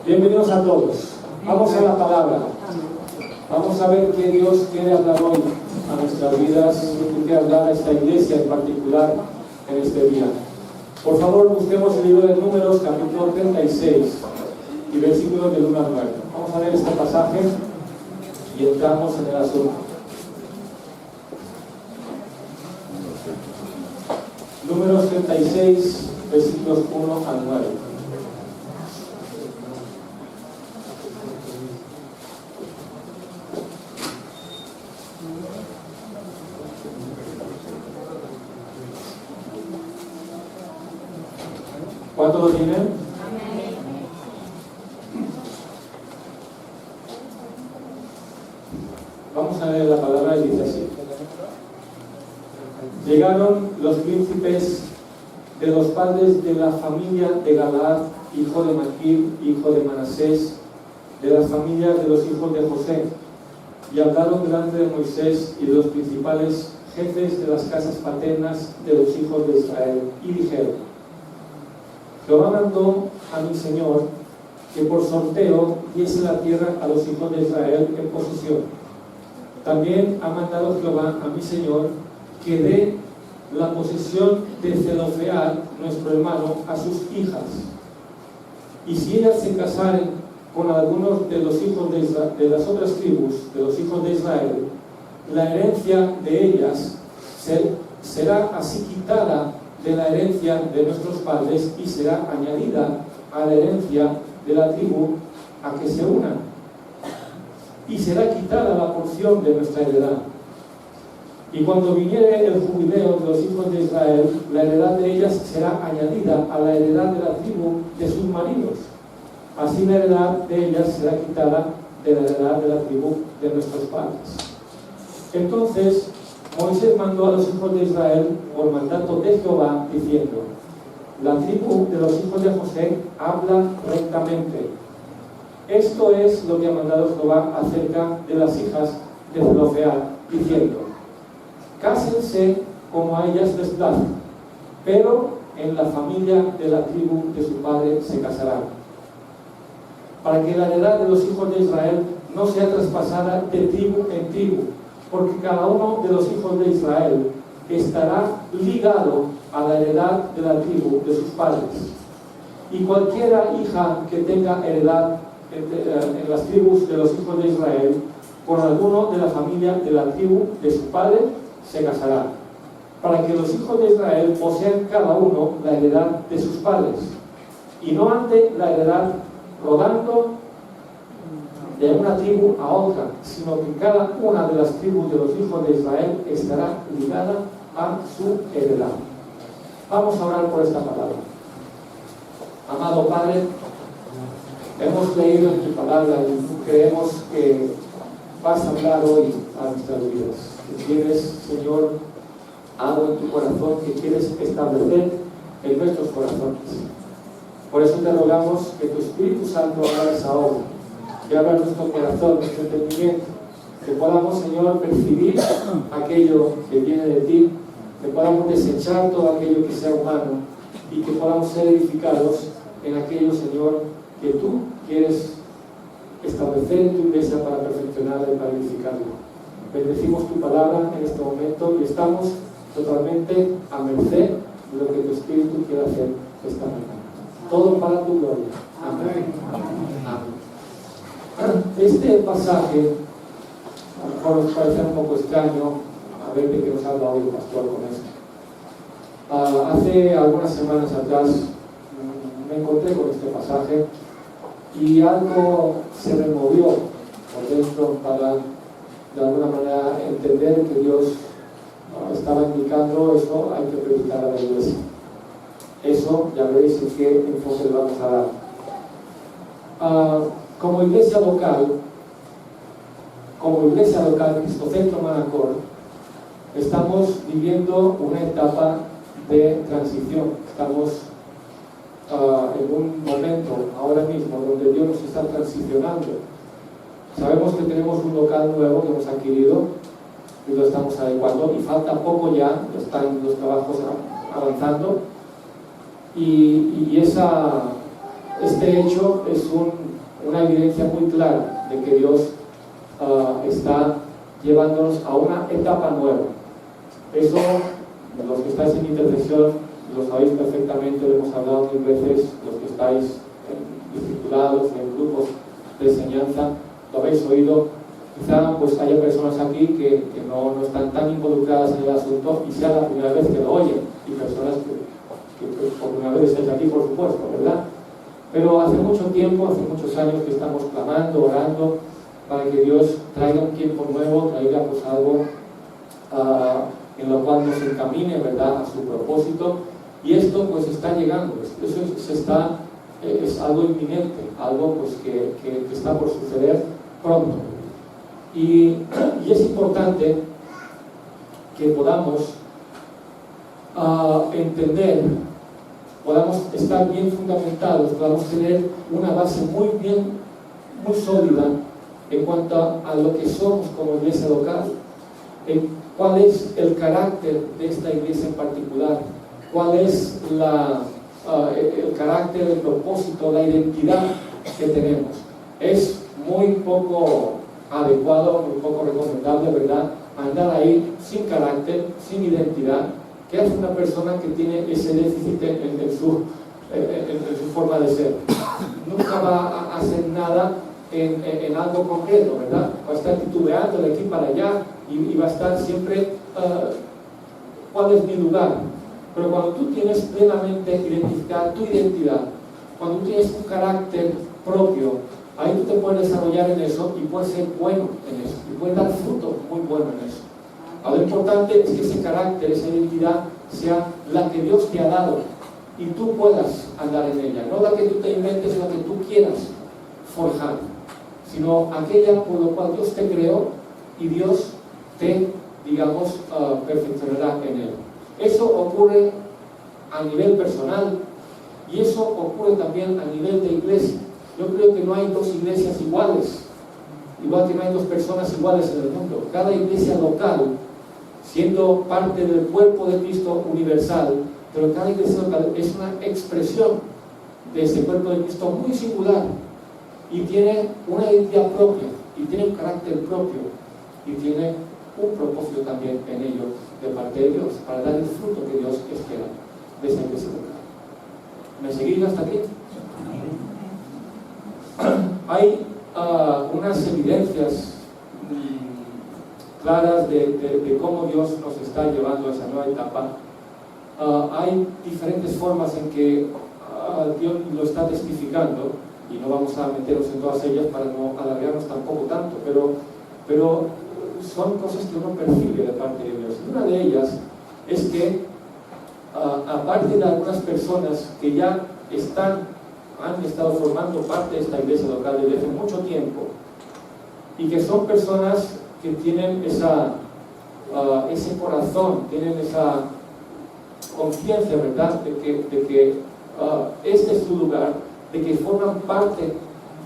Bienvenidos a todos. Vamos a la palabra. Vamos a ver qué Dios quiere hablar hoy a nuestras vidas, qué quiere hablar a esta iglesia en particular en este día. Por favor, busquemos el libro de Números, capítulo 36 y versículos del 1 al 9. Vamos a ver este pasaje y entramos en el asunto. Números 36, versículos 1 al 9. ¿Cuántos lo tienen? Vamos a leer la palabra y dice así. Llegaron los príncipes de los padres de la familia de Galaad, hijo de Maquir, hijo de Manasés, de las familias de los hijos de José, y hablaron delante de Moisés y de los principales jefes de las casas paternas de los hijos de Israel, y dijeron: Jehová mandó a mi Señor que por sorteo diese la tierra a los hijos de Israel en posesión. También ha mandado Jehová a mi Señor que dé la posesión de Zelofead, nuestro hermano, a sus hijas. Y si ellas se casaren con algunos de los hijos de las otras tribus, de los hijos de Israel, la herencia de ellas será así quitada de la herencia de nuestros padres y será añadida a la herencia de la tribu a que se unan, y será quitada la porción de nuestra heredad. Y cuando viniere el jubileo de los hijos de Israel, la heredad de ellas será añadida a la heredad de la tribu de sus maridos. Así la heredad de ellas será quitada de la heredad de la tribu de nuestros padres. Entonces Moisés mandó a los hijos de Israel por mandato de Jehová, diciendo: la tribu de los hijos de José habla rectamente. Esto es lo que ha mandado Jehová acerca de las hijas de Zelofead, diciendo: cásense como a ellas les plazca, pero en la familia de la tribu de su padre se casarán, para que la heredad de los hijos de Israel no sea traspasada de tribu en tribu, porque cada uno de los hijos de Israel estará ligado a la heredad de la tribu de sus padres. Y cualquiera hija que tenga heredad en las tribus de los hijos de Israel, con alguno de la familia de la tribu de su padre, se casará, para que los hijos de Israel posean cada uno la heredad de sus padres, y no ande la heredad rodando de una tribu a otra, sino que cada una de las tribus de los hijos de Israel estará ligada a su heredad. Vamos a orar por esta palabra. Amado Padre, hemos leído en tu palabra y creemos que vas a hablar hoy a nuestras vidas. Que tienes, Señor, algo en tu corazón que quieres establecer en nuestros corazones. Por eso te rogamos que tu Espíritu Santo haga esa obra, que abra nuestro corazón, nuestro entendimiento, que podamos, Señor, percibir aquello que viene de ti, que podamos desechar todo aquello que sea humano y que podamos ser edificados en aquello, Señor, que tú quieres establecer en tu iglesia para perfeccionarla y para edificarla. Bendecimos tu palabra en este momento y estamos totalmente a merced de lo que tu Espíritu quiere hacer esta mañana. Todo para tu gloria. Amén. Amén. Este pasaje a lo mejor nos parece un poco extraño, a ver de qué nos habla hoy el pastor con esto. Hace algunas semanas atrás me encontré con este pasaje y algo se removió por dentro para de alguna manera entender que Dios estaba indicando eso, hay que predicar a la iglesia. Eso ya veréis en qué enfoque le vamos a dar. Como iglesia local Cristocentro Manacor, estamos viviendo una etapa de transición. Estamos en un momento ahora mismo donde Dios nos está transicionando. Sabemos que tenemos un local nuevo que hemos adquirido y lo estamos adecuando, y falta poco ya, están los trabajos avanzando, y este hecho es una evidencia muy clara de que Dios está llevándonos a una etapa nueva. Eso, los que estáis en intercesión, lo sabéis perfectamente, lo hemos hablado mil veces, los que estáis discipulados en grupos de enseñanza, lo habéis oído. Quizá pues haya personas aquí que no están tan involucradas en el asunto y sea la primera vez que lo oyen, y personas que por primera vez estáis aquí, por supuesto, ¿verdad? Pero hace mucho tiempo, hace muchos años que estamos clamando, orando para que Dios traiga un tiempo nuevo, traiga pues algo en lo cual nos encamine, ¿verdad?, a su propósito. Y esto pues está llegando, es algo inminente, algo pues que está por suceder pronto. Y es importante que podamos entender, podamos estar bien fundamentados, podamos tener una base muy sólida en cuanto a lo que somos como iglesia local, en cuál es el carácter de esta iglesia en particular, cuál es el carácter, el propósito, la identidad que tenemos. Es muy poco adecuado, muy poco recomendable, ¿verdad?, andar ahí sin carácter, sin identidad. ¿Qué hace una persona que tiene ese déficit en su forma de ser? Nunca va a hacer nada en algo concreto, ¿verdad? Va a estar titubeando de aquí para allá y va a estar siempre, ¿cuál es mi lugar? Pero cuando tú tienes plenamente identificada tu identidad, cuando tú tienes un carácter propio, ahí tú te puedes desarrollar en eso y puedes ser bueno en eso, y puedes dar fruto muy bueno en eso. Lo importante es que ese carácter, esa identidad, sea la que Dios te ha dado y tú puedas andar en ella, no la que tú te inventes, la que tú quieras forjar, sino aquella por lo cual Dios te creó y Dios te, digamos, perfeccionará en él. Eso ocurre a nivel personal y eso ocurre también a nivel de iglesia. Yo creo que no hay dos iglesias iguales, igual que no hay dos personas iguales en el mundo. Cada iglesia local, siendo parte del cuerpo de Cristo universal, pero cada iglesia local es una expresión de ese cuerpo de Cristo muy singular y tiene una identidad propia y tiene un carácter propio y tiene un propósito también en ello de parte de Dios, para dar el fruto que Dios espera de esa iglesia local. ¿Me seguís hasta aquí? Hay unas evidencias claras de cómo Dios nos está llevando a esa nueva etapa. Hay diferentes formas en que Dios lo está testificando, y no vamos a meternos en todas ellas para no alargarnos tampoco tanto, pero son cosas que uno percibe de parte de Dios. Y una de ellas es que, aparte de algunas personas que ya han estado formando parte de esta iglesia local desde hace mucho tiempo, y que son personas que tienen ese corazón, tienen esa conciencia, ¿verdad?, de que este es su lugar, de que forman parte,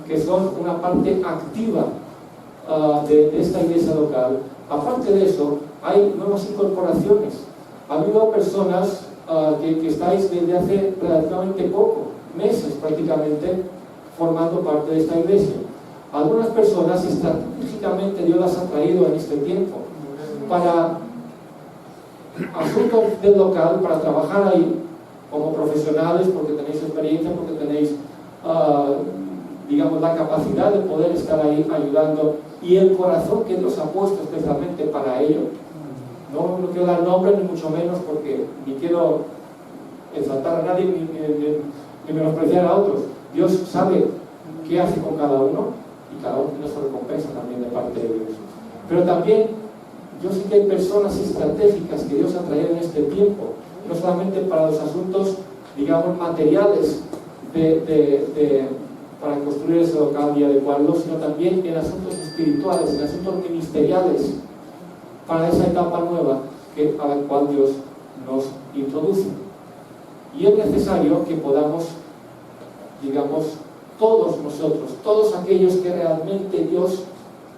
que son una parte activa de esta iglesia local. Aparte de eso, hay nuevas incorporaciones. Ha habido personas que estáis desde hace relativamente poco, meses prácticamente, formando parte de esta iglesia. Algunas personas estratégicamente Dios las ha traído en este tiempo para asuntos del local, para trabajar ahí como profesionales, porque tenéis experiencia, porque tenéis digamos, la capacidad de poder estar ahí ayudando, y el corazón que Dios ha puesto especialmente para ello. No quiero dar nombre ni mucho menos, porque ni quiero exaltar a nadie ni menospreciar a otros. Dios sabe qué hace con cada uno, y cada uno tiene su recompensa también de parte de Dios. Pero también yo sé que hay personas estratégicas que Dios ha traído en este tiempo, no solamente para los asuntos, digamos, materiales para construir ese local y adecuarlo, sino también en asuntos espirituales, en asuntos ministeriales, para esa etapa nueva a la cual Dios nos introduce. Y es necesario que podamos, digamos, todos nosotros, todos aquellos que realmente Dios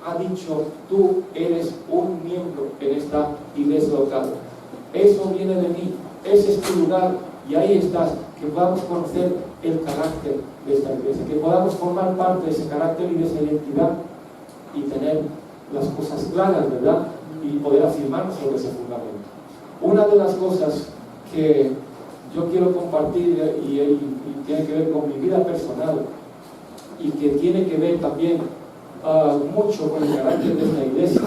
ha dicho, tú eres un miembro en esta iglesia local, eso viene de mí, ese es tu lugar y ahí estás, que podamos conocer el carácter de esta iglesia, que podamos formar parte de ese carácter y de esa identidad y tener las cosas claras, ¿verdad? Y poder afirmarnos sobre ese fundamento. Una de las cosas que yo quiero compartir y tiene que ver con mi vida personal y que tiene que ver también mucho con el carácter de esta iglesia,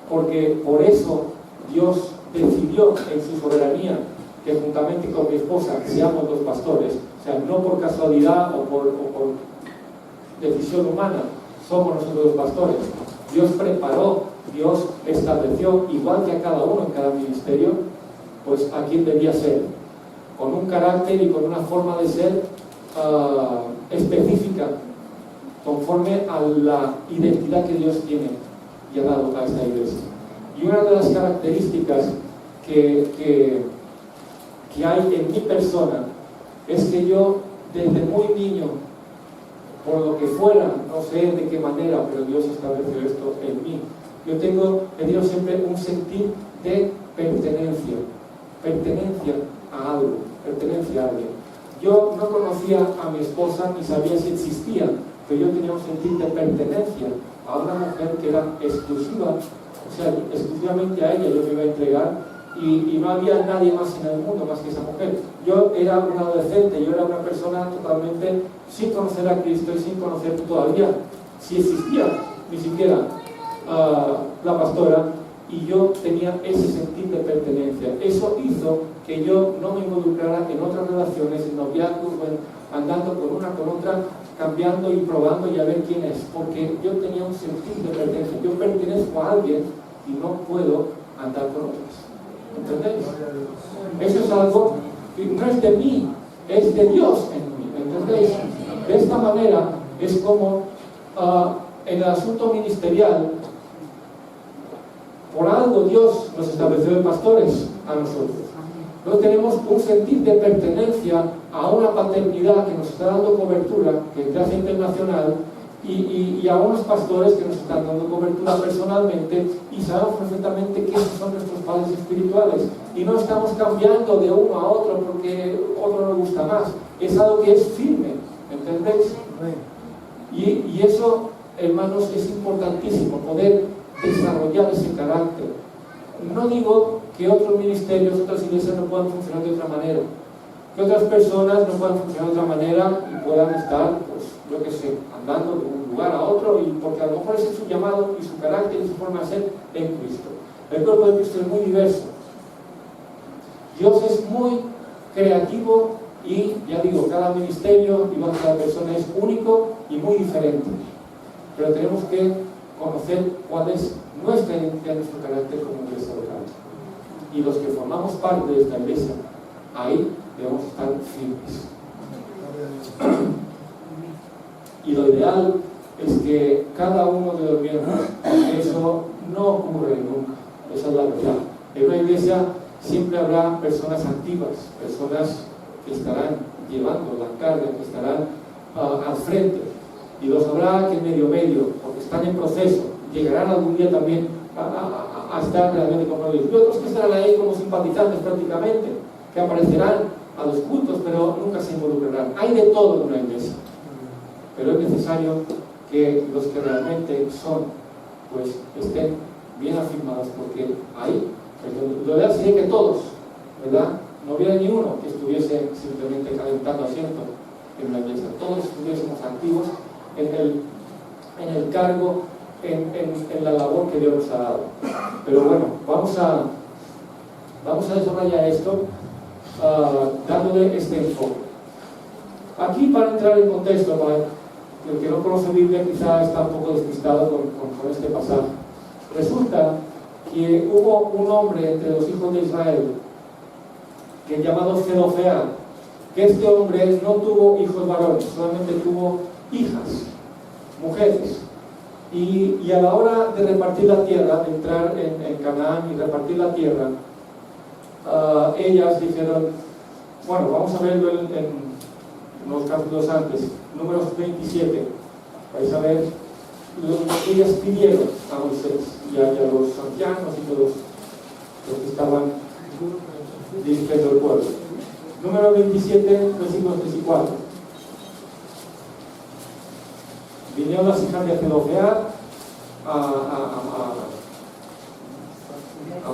porque por eso Dios decidió en su soberanía que juntamente con mi esposa seamos los pastores, o sea, no por casualidad o por decisión humana somos nosotros los pastores. Dios preparó, Dios estableció, igual que a cada uno en cada ministerio, pues a quien debía ser, con un carácter y con una forma de ser específica, conforme a la identidad que Dios tiene y ha dado a esta iglesia. Y una de las características que hay en mi persona es que yo, desde muy niño, por lo que fuera, no sé de qué manera, pero Dios estableció esto en mí, yo tengo siempre un sentir de pertenencia a algo, pertenencia a alguien. Yo no conocía a mi esposa ni sabía si existía, pero yo tenía un sentir de pertenencia a una mujer que era exclusiva, o sea, exclusivamente a ella yo me iba a entregar, y no había nadie más en el mundo más que esa mujer. Yo era un adolescente, yo era una persona totalmente sin conocer a Cristo y sin conocer todavía si existía ni siquiera la pastora, y yo tenía ese sentir de pertenencia. Eso hizo que yo no me involucrara en otras relaciones, en noviazgos, andando con una con otra, cambiando y probando y a ver quién es, porque yo tenía un sentir de pertenencia. Yo pertenezco a alguien y no puedo andar con otros. ¿Entendéis? Eso es algo que no es de mí, es de Dios en mí. ¿Entendéis? De esta manera es como en el asunto ministerial, por algo Dios nos estableció de pastores a nosotros. No tenemos un sentir de pertenencia a una paternidad que nos está dando cobertura, que es gracia internacional, y a unos pastores que nos están dando cobertura personalmente, y sabemos perfectamente que esos son nuestros padres espirituales, y no estamos cambiando de uno a otro porque otro nos gusta más. Es algo que es firme, ¿entendéis? Y eso, hermanos, es importantísimo, poder desarrollar ese carácter. No digo que otros ministerios, otras iglesias no puedan funcionar de otra manera, que otras personas no puedan funcionar de otra manera y puedan estar, pues, yo qué sé, andando de un lugar a otro, y porque a lo mejor ese es su llamado y su carácter y su forma de ser en Cristo. El cuerpo de Cristo es muy diverso. Dios es muy creativo y, ya digo, cada ministerio y cada persona es único y muy diferente. Pero tenemos que conocer cuál es nuestra identidad, nuestro carácter como iglesia local. Y los que formamos parte de esta iglesia, ahí debemos estar firmes. Y lo ideal es que cada uno de los miembros, eso no ocurre nunca, esa es la verdad. En una iglesia siempre habrá personas activas, personas que estarán llevando la carga, que estarán al frente, y los habrá que medio, porque están en proceso, llegarán algún día también a estar realmente con Dios, y otros que estarán ahí como simpatizantes prácticamente, que aparecerán a los cultos, pero nunca se involucrarán. Hay de todo en una iglesia, pero es necesario que los que realmente son, pues, estén bien afirmados, porque ahí, lo ideal sería que todos, ¿verdad?, no hubiera ni uno que estuviese simplemente calentando asiento en la iglesia, todos estuviésemos activos en el cargo, en la labor que Dios nos ha dado. Pero bueno, vamos a desarrollar esto dándole este enfoque. Aquí, para entrar en contexto, el que no conoce Biblia quizá está un poco despistado con este pasaje. Resulta que hubo un hombre entre los hijos de Israel que llamado Zelofead, que este hombre no tuvo hijos varones, solamente tuvo hijas, mujeres. Y a la hora de repartir la tierra, de entrar en Canaán y repartir la tierra, ellas dijeron, bueno, vamos a verlo en unos capítulos antes, Números 27, vais a ver lo que ellas pidieron a Moisés y a los ancianos y todos los que estaban dirigiendo el pueblo. Número 27, versículos 3 y 4. Vinieron las hijas de Zelofead a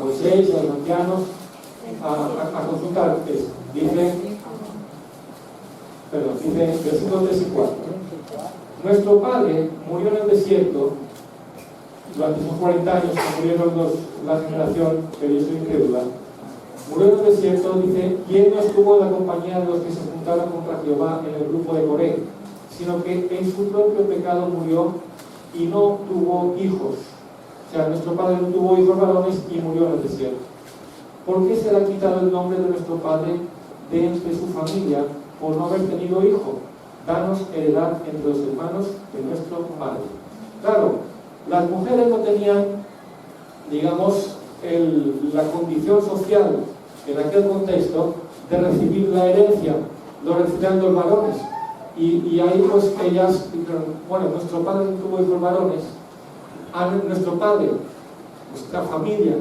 Moisés y a los ancianos a consultar esto. Dice, versículos 3 y 4. Nuestro padre murió en el desierto durante esos 40 años que murieron la generación, pero yo soy incrédula. Murió en el desierto, dice, y él no estuvo en la compañía de los que se juntaron contra Jehová en el grupo de Coré, sino que en su propio pecado murió y no tuvo hijos. O sea, nuestro padre no tuvo hijos varones y murió en el desierto. ¿Por qué se le ha quitado el nombre de nuestro padre de entre su familia por no haber tenido hijo? Danos heredad entre los hermanos de nuestro padre. Claro, las mujeres no tenían, digamos, la condición social en aquel contexto de recibir la herencia, lo recibían los varones. Y ahí pues ellas dijeron, bueno, nuestro padre no tuvo hijos varones, nuestro padre, nuestra familia,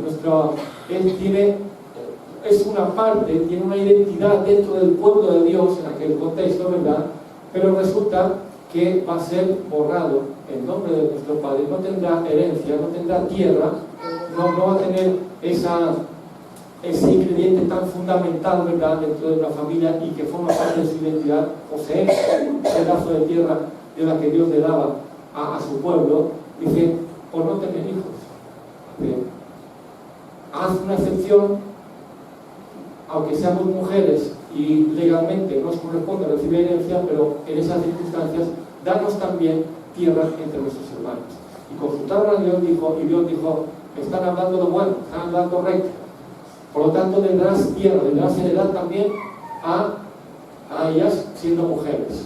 es una parte, tiene una identidad dentro del pueblo de Dios en aquel contexto, ¿verdad? Pero resulta que va a ser borrado el nombre de nuestro padre, no tendrá herencia, no tendrá tierra, no va a tener ese ingrediente tan fundamental, ¿verdad?, dentro de la familia y que forma parte de su identidad, poseer un pedazo de tierra de la que Dios le daba a su pueblo. Dice, por no tener hijos. Dice, haz una excepción, aunque seamos mujeres y legalmente nos corresponde recibir herencia, pero en esas circunstancias, danos también tierra entre nuestros hermanos. Y consultaron a Dios, y Dios dijo, están hablando lo bueno, están hablando recto. Por lo tanto, le darás tierra, le darás heredad también a ellas siendo mujeres,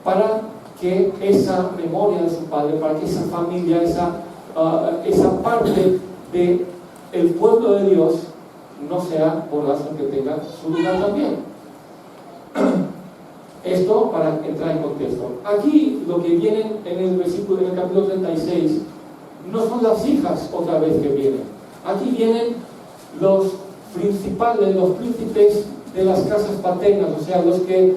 para que esa memoria de su padre, para que esa familia, esa parte del pueblo de Dios no sea borrada, sino que tenga su lugar también. Esto para entrar en contexto. Aquí lo que viene en el versículo, en el capítulo 36, no son las hijas otra vez que vienen. Aquí vienen los principales, los príncipes de las casas paternas, o sea, los que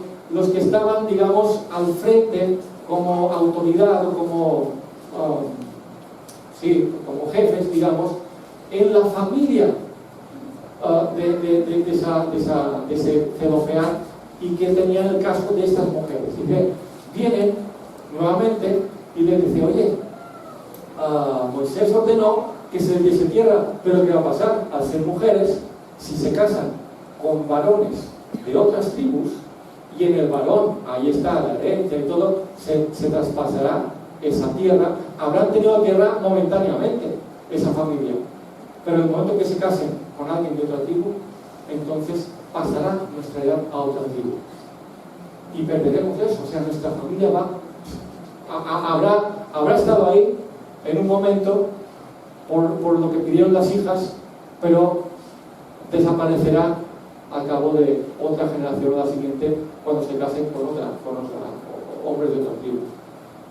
estaban, digamos, al frente como autoridad o como jefes, digamos, en la familia de ese Zelofead, y que tenían el caso de estas mujeres. Y que vienen nuevamente y le dice, oye, Moisés ordenó que se les diese tierra, pero ¿qué va a pasar? Al ser mujeres, si se casan con varones de otras tribus, y en el varón, ahí está la herencia y todo, se traspasará esa tierra. Habrán tenido tierra momentáneamente, esa familia, pero en el momento que se casen con alguien de otra tribu, entonces pasará nuestra heredad a otra tribu y perderemos eso. O sea, nuestra familia habrá estado ahí en un momento por lo que pidieron las hijas, pero desaparecerá al cabo de otra generación o la siguiente, cuando se casen con hombres de otra tribu.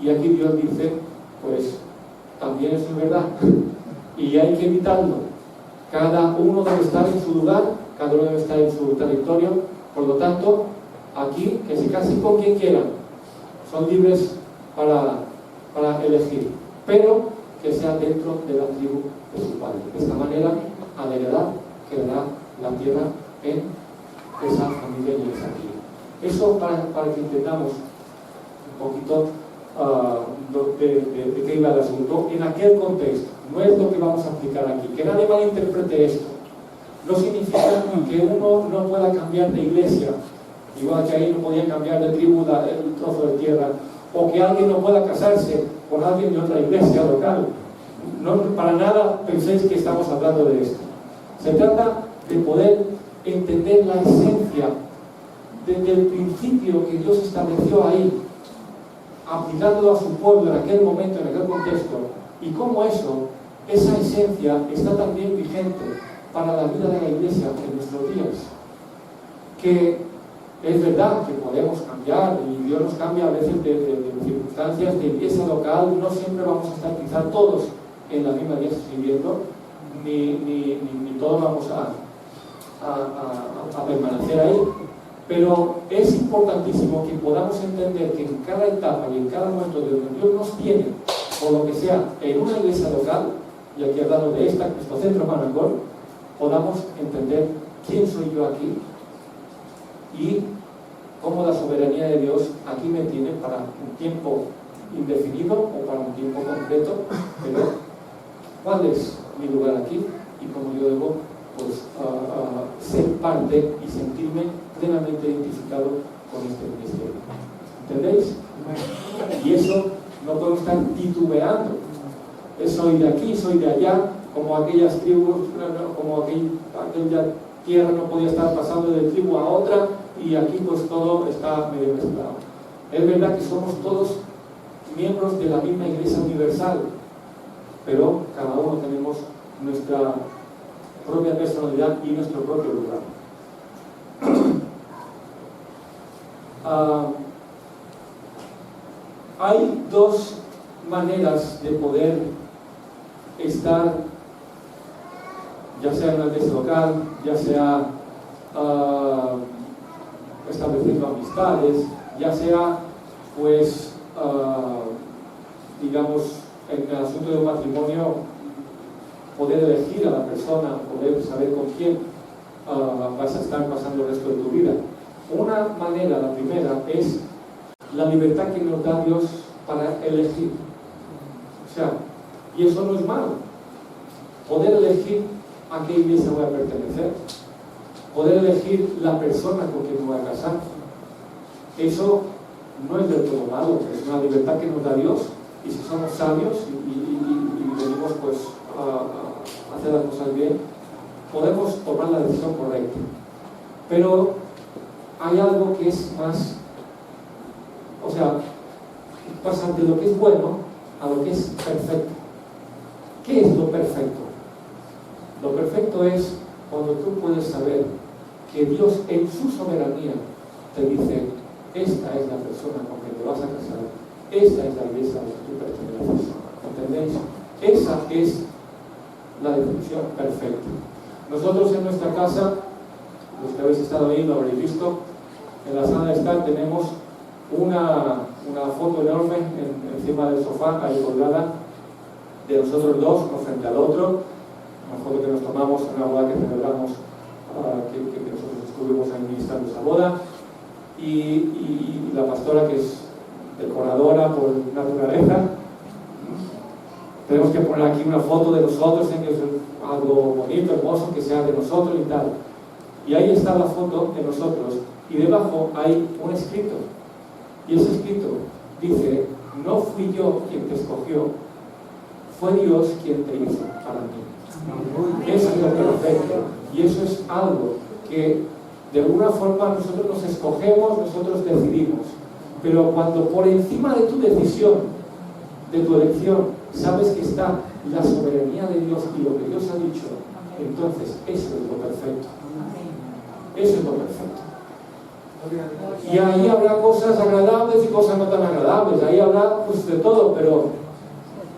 Y aquí Dios dice, pues también eso es verdad y hay que evitarlo. Cada uno debe estar en su lugar, cada uno debe estar en su territorio. Por lo tanto, aquí, que se casen con quien quieran, son libres para elegir, pero que sea dentro de la tribu de su padre. De esta manera, a la heredad quedará la tierra en esa familia y en esa tribu. Eso para que entendamos un poquito de qué iba el asunto en aquel contexto. No es lo que vamos a aplicar aquí. Que nadie malinterprete esto. No significa que uno no pueda cambiar de iglesia, igual que ahí no podían cambiar de tribu el trozo de tierra, o que alguien no pueda casarse con alguien de otra iglesia local. No, para nada penséis que estamos hablando de esto. Se trata de poder entender la esencia desde el principio que Dios estableció ahí, aplicándolo a su pueblo en aquel momento, en aquel contexto, y cómo esa esencia está también vigente para la vida de la iglesia en nuestros días. Que es verdad que podemos cambiar, y Dios nos cambia a veces de circunstancias de iglesia local. No siempre vamos a estar quizá todos en la misma iglesia sirviendo, ni todos vamos a permanecer ahí, Pero es importantísimo que podamos entender que en cada etapa y en cada momento de donde Dios nos tiene, o lo que sea, en una iglesia local, y aquí hablando de esta, Cristo Centro Manacor, podamos entender quién soy yo aquí y cómo la soberanía de Dios aquí me tiene para un tiempo indefinido o para un tiempo concreto, pero cuál es mi lugar aquí y cómo yo debo pues, ser parte y sentirme plenamente identificado con este ministerio. ¿Entendéis? Y eso no podemos estar titubeando. Soy de aquí, soy de allá, como aquellas tribus, como aquella tierra no podía estar pasando de tribu a otra, y aquí pues todo está medio mezclado. Es verdad que somos todos miembros de la misma Iglesia Universal, pero cada uno tenemos nuestra propia personalidad y nuestro propio lugar. Hay dos maneras de poder estar, ya sea en una iglesia local, ya sea estableciendo amistades, ya sea pues digamos en el asunto de un matrimonio, poder elegir a la persona, poder saber con quién vas a estar pasando el resto de tu vida. Una manera, la primera, es la libertad que nos da Dios para elegir. O sea, y eso no es malo. Poder elegir a qué iglesia voy a pertenecer, poder elegir la persona con quien me voy a casar, eso no es del todo malo, es una libertad que nos da Dios, y si somos sabios y venimos pues a hacer las cosas bien, podemos tomar la decisión correcta. Pero hay algo que es más, o sea, pasar de lo que es bueno a lo que es perfecto. ¿Qué es lo perfecto? Lo perfecto es cuando tú puedes saber que Dios en su soberanía te dice: esta es la persona con quien te vas a casar, esta es la iglesia a la que tú perteneces. ¿Entendéis? Esa es la definición perfecta. Nosotros en nuestra casa, los que habéis estado ahí lo habréis visto, en la sala de estar tenemos una foto enorme encima del sofá, ahí colgada, de nosotros dos, uno frente al otro, una foto que nos tomamos en una boda que celebramos, que nosotros estuvimos ahí ministrando esa boda, y la pastora, que es decoradora por naturaleza. Tenemos que poner aquí una foto de nosotros, que es algo bonito, hermoso, que sea de nosotros y tal. Y ahí está la foto de nosotros, y debajo hay un escrito, y ese escrito dice: no fui yo quien te escogió, fue Dios quien te hizo para mí. Eso es lo perfecto, y eso es algo que de alguna forma nosotros nos escogemos, nosotros decidimos, pero cuando por encima de tu decisión, de tu elección, sabes que está la soberanía de Dios y lo que Dios ha dicho, entonces eso es lo perfecto. Eso es lo perfecto. Y ahí habrá cosas agradables y cosas no tan agradables, ahí habrá pues de todo, pero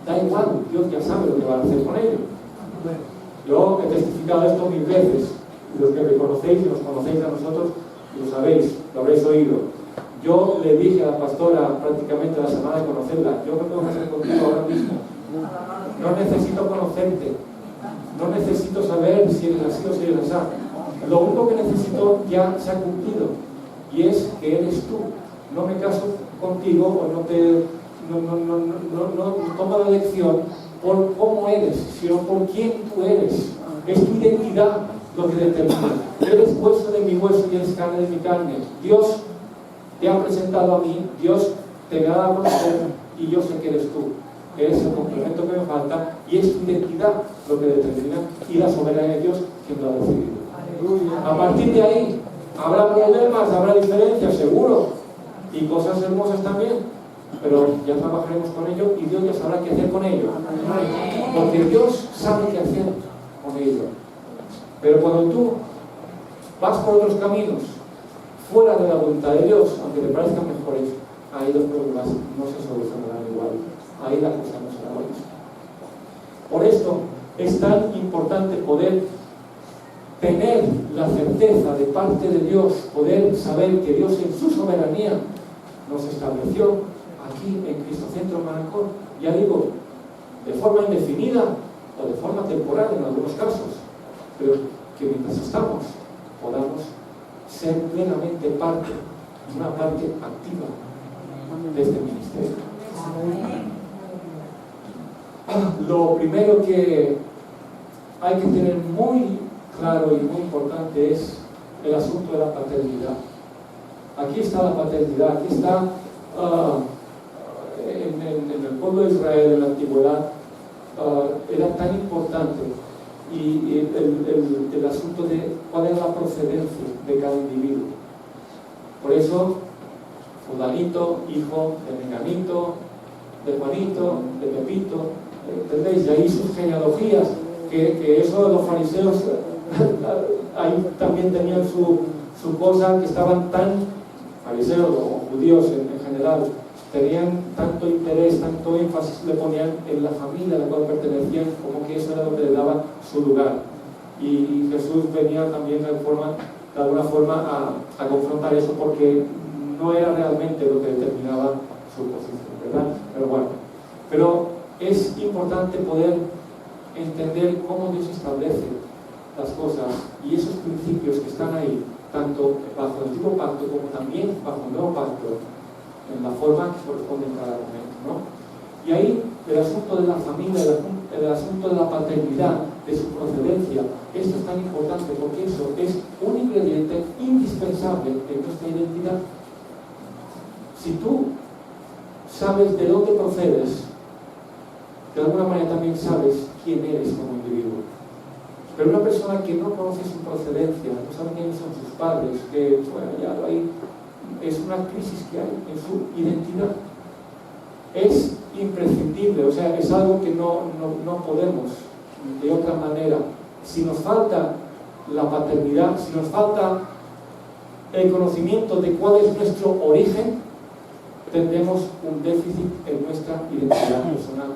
da igual, Dios ya sabe lo que va a hacer con ello. Yo he testificado esto 1000 veces, y los que me conocéis y nos conocéis a nosotros, lo sabéis, lo habréis oído. Yo le dije a la pastora prácticamente la semana de conocerla: yo me puedo casar contigo ahora mismo, no necesito conocerte, no necesito saber si eres así o si eres así. Lo único que necesito ya se ha cumplido, y es que eres tú. No me caso contigo o no tomo la elección por cómo eres, sino por quién tú eres. Es tu identidad lo que determina. Eres hueso de mi hueso y eres carne de mi carne. Dios te ha presentado a mí, Dios te ha dado a conocer, y yo sé que eres tú. Eres el complemento que me falta, y es tu identidad lo que determina, y la soberanía de Dios quien lo ha decidido. A partir de ahí, habrá problemas, habrá diferencias, seguro, y cosas hermosas también, pero ya trabajaremos con ello, y Dios ya sabrá qué hacer con ello, porque Dios sabe qué hacer con ello. Pero cuando tú vas por otros caminos fuera de la voluntad de Dios, aunque te parezcan mejores, ahí los problemas no se solucionarán igual, ahí la cosa no será lo mismo. Por esto es tan importante poder tener la certeza de parte de Dios, poder saber que Dios en su soberanía nos estableció aquí en Cristocentro Manacor, ya digo, de forma indefinida o de forma temporal en algunos casos, pero que mientras estamos podamos ser plenamente parte, una parte activa de este ministerio. Lo primero que hay que tener muy claro y muy importante es el asunto de la paternidad. Aquí está la paternidad, aquí está en el pueblo de Israel en la antigüedad, era tan importante y el asunto de cuál era la procedencia de cada individuo. Por eso, fulanito, hijo de Menganito, de Juanito, de Pepito, ¿entendéis? Y ahí sus genealogías, que eso los fariseos ahí también tenían su cosa, que estaban tan, fariseos o judíos en general, tenían tanto interés, tanto énfasis, le ponían en la familia a la cual pertenecían, como que eso era lo que le daba su lugar. Y Jesús venía también de alguna forma a confrontar eso, porque no era realmente lo que determinaba su posición, ¿verdad? Pero bueno, pero es importante poder entender cómo Dios establece las cosas y esos principios que están ahí, tanto bajo el antiguo pacto como también bajo el nuevo pacto, en la forma que corresponde en cada momento, ¿no? Y ahí el asunto de la familia, el asunto de la paternidad, de su procedencia, esto es tan importante porque eso es un ingrediente indispensable en nuestra identidad. Si tú sabes de dónde procedes, de alguna manera también sabes quién eres como individuo. Pero una persona que no conoce su procedencia, no sabe quiénes son sus padres, que bueno, ya ahí es una crisis que hay en su identidad. Es imprescindible, o sea, es algo que no podemos de otra manera. Si nos falta la paternidad, si nos falta el conocimiento de cuál es nuestro origen, tendremos un déficit en nuestra identidad personal.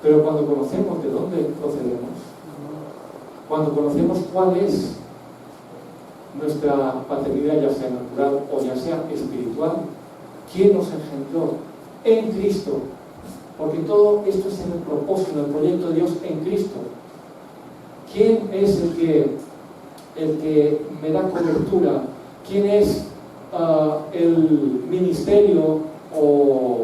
Pero cuando conocemos de dónde procedemos, cuando conocemos cuál es nuestra paternidad, ya sea natural o ya sea espiritual, quién nos engendró en Cristo, porque todo esto es en el propósito, en el proyecto de Dios en Cristo. ¿Quién es el que me da cobertura? ¿Quién es el ministerio o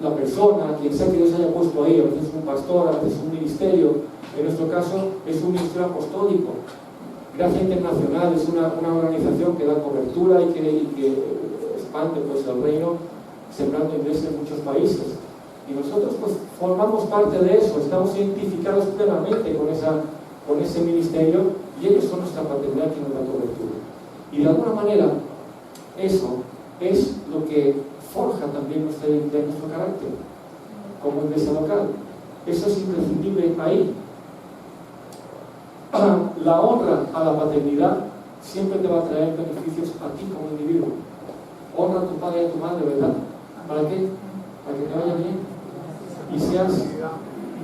la persona, quien sea que Dios haya puesto ahí? A veces es un pastor, a veces es un ministerio. En nuestro caso es un ministerio apostólico. Gracia Internacional es una organización que da cobertura y que expande pues, el reino, sembrando iglesia en muchos países. Y nosotros pues formamos parte de eso, estamos identificados plenamente con ese ministerio, y ellos son nuestra paternidad que nos da cobertura. Y de alguna manera eso es lo que forja también nuestra identidad, nuestro carácter como iglesia local. Eso es imprescindible ahí. La honra a la paternidad siempre te va a traer beneficios a ti como individuo. Honra a tu padre y a tu madre, ¿verdad? ¿Para qué? Para que te vaya bien y seas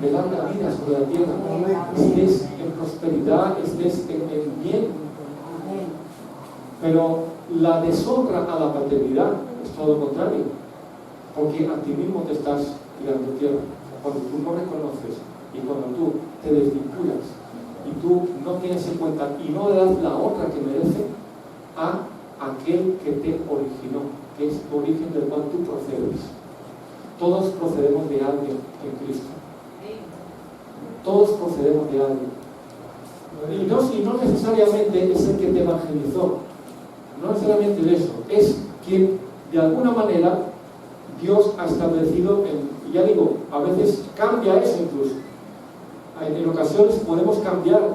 de larga vida sobre la tierra, estés en prosperidad, estés en bien. Pero la deshonra a la paternidad es todo lo contrario, porque a ti mismo te estás tirando tierra. Cuando tú no reconoces y cuando tú te desvinculas y tú no tienes en cuenta y no le das la honra que merece a aquel que te originó, que es tu origen del cual tú procedes. Todos procedemos de alguien en Cristo. Todos procedemos de alguien. Y no necesariamente es el que te evangelizó, no necesariamente de eso, es quien de alguna manera Dios ha establecido, y ya digo, a veces cambia eso incluso. En ocasiones podemos cambiar.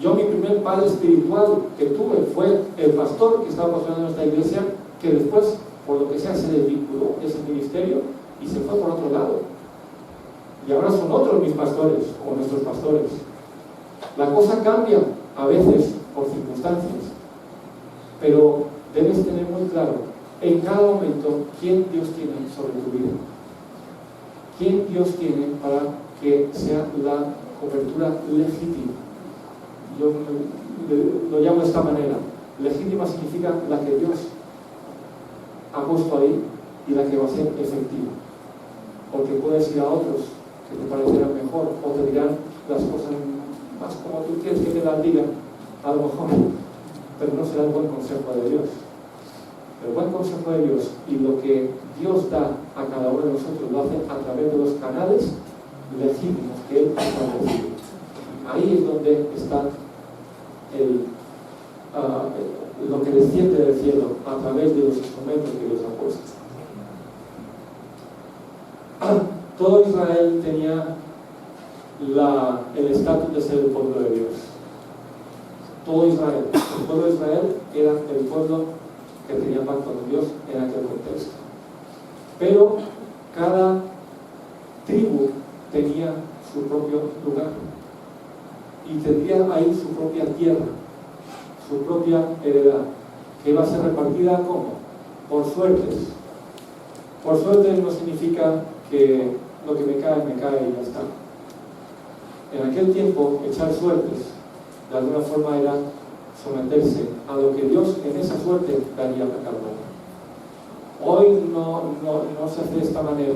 Yo, mi primer padre espiritual que tuve fue el pastor que estaba pastoreando en nuestra iglesia, que después, por lo que sea, se desvinculó de ese ministerio y se fue por otro lado. Y ahora son otros mis pastores, o nuestros pastores. La cosa cambia a veces por circunstancias, pero debes tener muy claro en cada momento quién Dios tiene sobre tu vida. Quién Dios tiene para que sea la cobertura legítima. Yo lo llamo de esta manera. Legítima significa la que Dios ha puesto ahí y la que va a ser efectiva. Porque puedes ir a otros que te parecerán mejor o te dirán las cosas más como tú quieres que te las digan, a lo mejor, pero no será el buen consejo de Dios. El buen consejo de Dios y lo que Dios da a cada uno de nosotros lo hace a través de los canales legítimos que Él ha establecido. Ahí es donde está lo que desciende del cielo a través de los instrumentos que Dios ha puesto. Todo Israel tenía el estatus de ser el pueblo de Dios. Todo Israel, el pueblo de Israel era el pueblo que tenía pacto con Dios en aquel contexto. Pero cada tribu tenía su propio lugar y tendría ahí su propia tierra, su propia heredad, que iba a ser repartida ¿cómo? Por suertes. Por suerte no significa que lo que me cae y ya está. En aquel tiempo, echar suertes de alguna forma era someterse a lo que Dios en esa suerte daría a cada uno. Hoy no se hace de esta manera.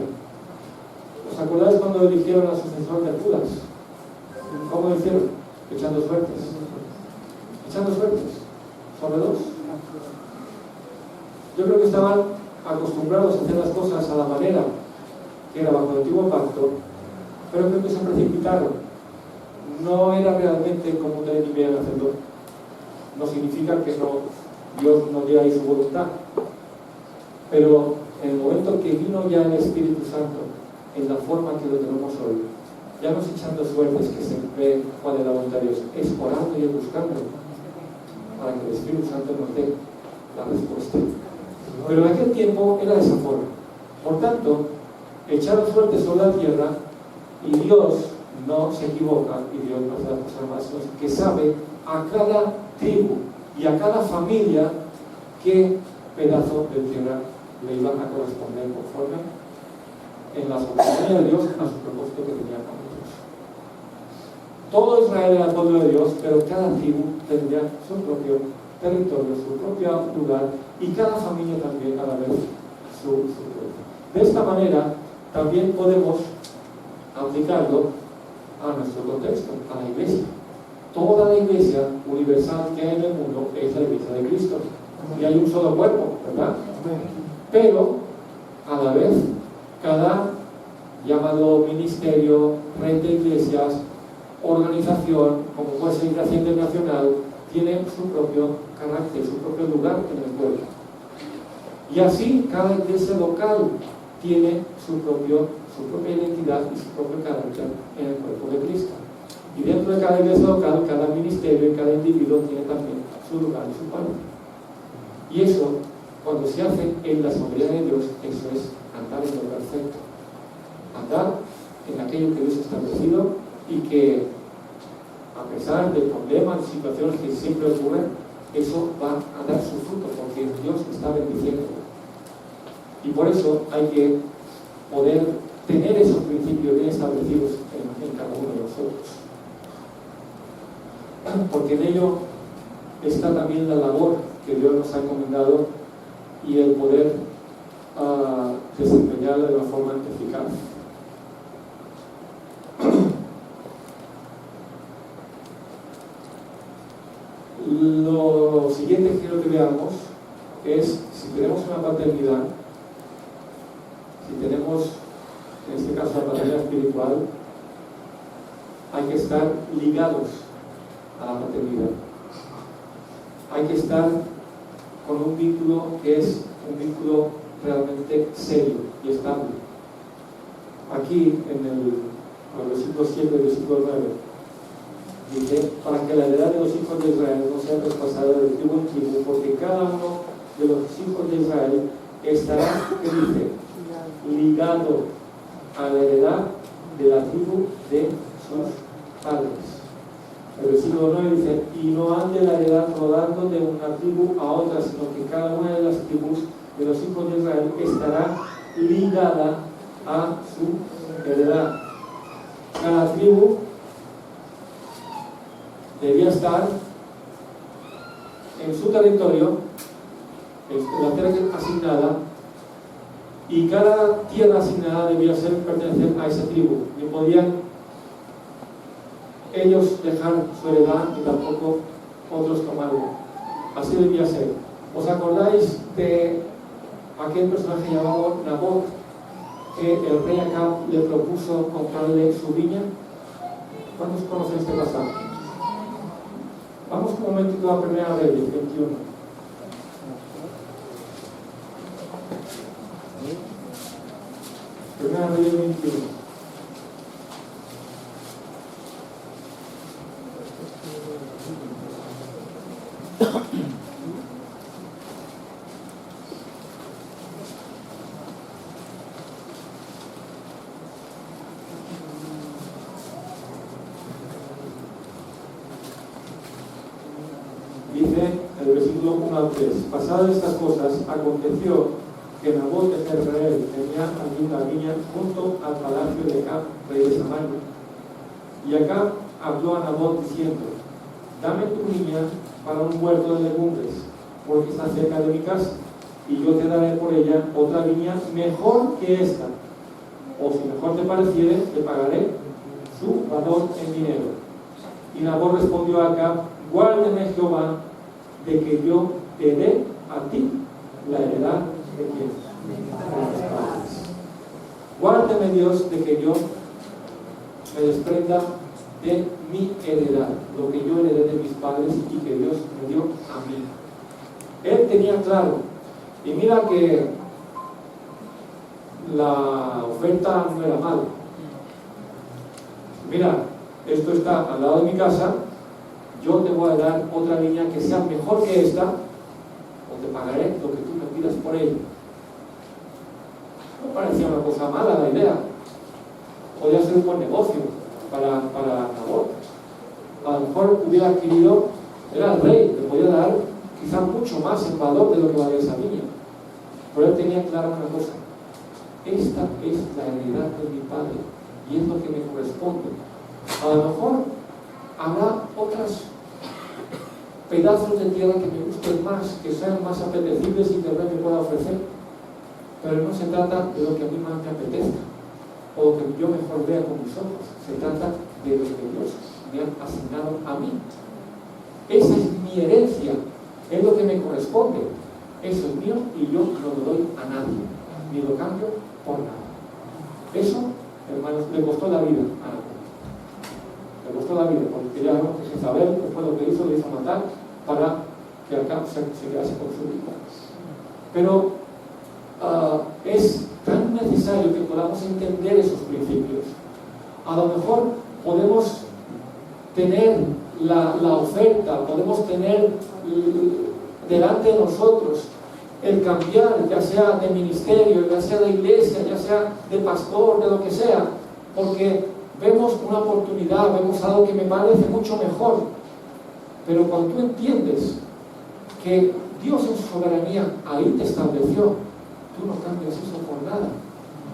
¿Os acordáis cuando eligieron al sucesor de Judas? ¿Cómo lo hicieron? Echando suertes. Echando suertes sobre dos. Yo creo que estaban acostumbrados a hacer las cosas a la manera que era bajo el antiguo pacto, pero creo que se precipitaron. No era realmente como ustedes querían hacerlo. No significa que Dios no diera ahí su voluntad. Pero en el momento que vino ya el Espíritu Santo, en la forma que lo tenemos hoy, ya no es echando suertes que se ve cuál es la voluntad de Dios, es orando y buscando para que el Espíritu Santo nos dé la respuesta. Pero en aquel tiempo era de esa forma. Por tanto, echaron suerte sobre la tierra y Dios no se equivoca y Dios no hace las cosas más, sino que sabe a cada tribu y a cada familia qué pedazo de tierra le iban a corresponder conforme en la soberanía de Dios a su propósito que tenía con ellos. Todo Israel era el pueblo de Dios, pero cada tribu tendría su propio territorio, su propio lugar, y cada familia también a la vez su propio. De esta manera también podemos aplicarlo a nuestro contexto, a la iglesia. Toda la iglesia universal que hay en el mundo es la iglesia de Cristo. Y hay un solo cuerpo, ¿verdad? Pero, a la vez, cada llamado ministerio, red de iglesias, organización, como puede ser Iglesia Internacional, tiene su propio carácter, su propio lugar en el pueblo. Y así, cada iglesia local tiene su propia identidad y su propio carácter en el cuerpo de Cristo. Y dentro de cada iglesia local, cada ministerio y cada individuo tiene también su lugar y su parte. Y eso, cuando se hace en la soberanía de Dios, eso es andar en lo perfecto. Andar en aquello que Dios ha establecido y que, a pesar de problemas, situaciones que siempre ocurren, eso va a dar su fruto porque Dios está bendiciendo. Y por eso hay que poder tener esos principios bien establecidos en cada uno de nosotros. Porque en ello está también la labor que Dios nos ha encomendado y el poder desempeñarla de una forma eficaz. Lo siguiente que quiero que veamos es si tenemos una paternidad, si tenemos en este caso la paternidad espiritual, hay que estar ligados a la paternidad. Hay que estar con un vínculo que es un vínculo realmente serio y estable. Aquí en el versículo 7 y versículo 9 dice: para que la heredad de los hijos de Israel no sea traspasada de tribu en tribu, porque cada uno de los hijos de Israel estará, ¿qué dice? Ligado a la heredad de la tribu de sus padres. El versículo 9 dice: y no ande la heredad rodando de una tribu a otra, sino que cada una de las tribus de los hijos de Israel estará ligada a su heredad. Cada tribu debía estar en su territorio, en la tierra asignada, y cada tierra asignada debía pertenecer a esa tribu. Ni podían ellos dejar su heredad, ni tampoco otros tomarlo. Así debía ser. ¿Os acordáis de aquel personaje llamado Nabot, que el rey Acab le propuso comprarle su viña? ¿Cuántos conocen este pasaje? Vamos un momentito a Primera Reyes 21. Primera Reyes 21. Dice el versículo 1 al 3: pasadas estas cosas, aconteció que Nabot de Jezreel tenía allí una viña junto al palacio de Acab, rey de Samaria. Y Acab habló a Nabot diciendo: dame tu viña para un huerto de legumbres, porque está cerca de mi casa, y yo te daré por ella otra viña mejor que esta, o si mejor te pareciere, te pagaré su valor en dinero. Y Nabot respondió a Acab: guárdeme Jehová de que yo te dé a ti la heredad de quién? De mis padres. Guárdeme Dios de que yo me desprenda de mi heredad, lo que yo heredé de mis padres y que Dios me dio a mí. Él tenía claro, y mira que la oferta no era mala. Mira, esto está al lado de mi casa, yo te voy a dar otra viña que sea mejor que esta, o te pagaré lo que tú me pidas por ella. No parecía una cosa mala la idea. Podría ser un buen negocio para Nabot. A lo mejor hubiera adquirido, era el rey, le podía dar quizá mucho más en valor de lo que valía esa viña. Pero él tenía clara una cosa: esta es la heredad de mi padre y es lo que me corresponde. A lo mejor habrá otros pedazos de tierra que me gusten más, que sean más apetecibles y que el rey me pueda ofrecer, pero no se trata de lo que a mí más me apetezca o lo que yo mejor vea con mis ojos. Se trata de lo que Dios me ha asignado a mí. Esa es mi herencia, es lo que me corresponde. Eso es mío y yo no lo doy a nadie, ni lo cambio por nada. Eso, hermanos, le costó la vida a Nabot. Le costó la vida, porque ya vemos que Jezabel, después lo que hizo, le hizo matar para que Acab se quedase con su vida. Pero es tan necesario que podamos entender esos principios. A lo mejor podemos tener la oferta, podemos tener delante de nosotros el cambiar, ya sea de ministerio, ya sea de iglesia, ya sea de pastor, de lo que sea, porque vemos una oportunidad, vemos algo que me parece mucho mejor. Pero cuando tú entiendes que Dios en su soberanía ahí te estableció, tú no cambias eso por nada,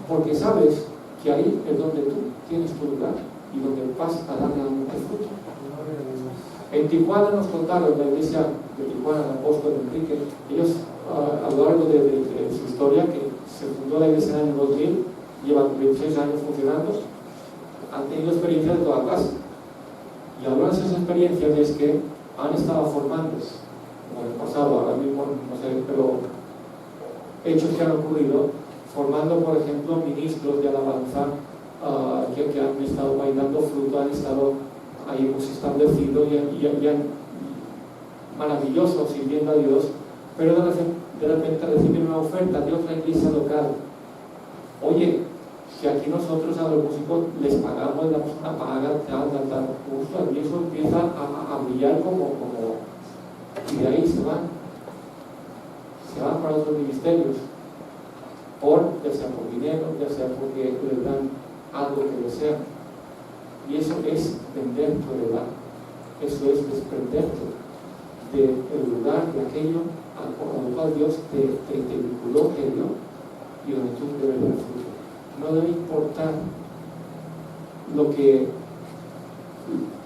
porque sabes que ahí es donde tú tienes tu lugar y donde vas a dar realmente fruto. En Tijuana nos contaron, la iglesia de Tijuana, el apóstol Enrique, ellos a lo largo de su historia, que se fundó la iglesia en el año 2000, llevan 26 años funcionando, han tenido experiencias de toda clase. Y algunas de esas experiencias es que han estado formando, como en el pasado, ahora mismo no sé, pero hechos que han ocurrido, formando, por ejemplo, ministros de alabanza que han estado dando fruto, han estado ahí pues establecido y han maravilloso sirviendo a Dios, pero de repente reciben una oferta de otra iglesia local. Oye, que aquí nosotros a los músicos les pagamos, les damos una paga, tal, justo, y eso empieza a brillar como y de ahí se van para otros ministerios, ya sea por dinero, ya sea porque les dan algo que desean. Y eso es vender tu heredad, eso es desprenderte del lugar, de aquello al cual Dios te vinculó, te dio, y donde tú debes dar fruto. No debe importar lo que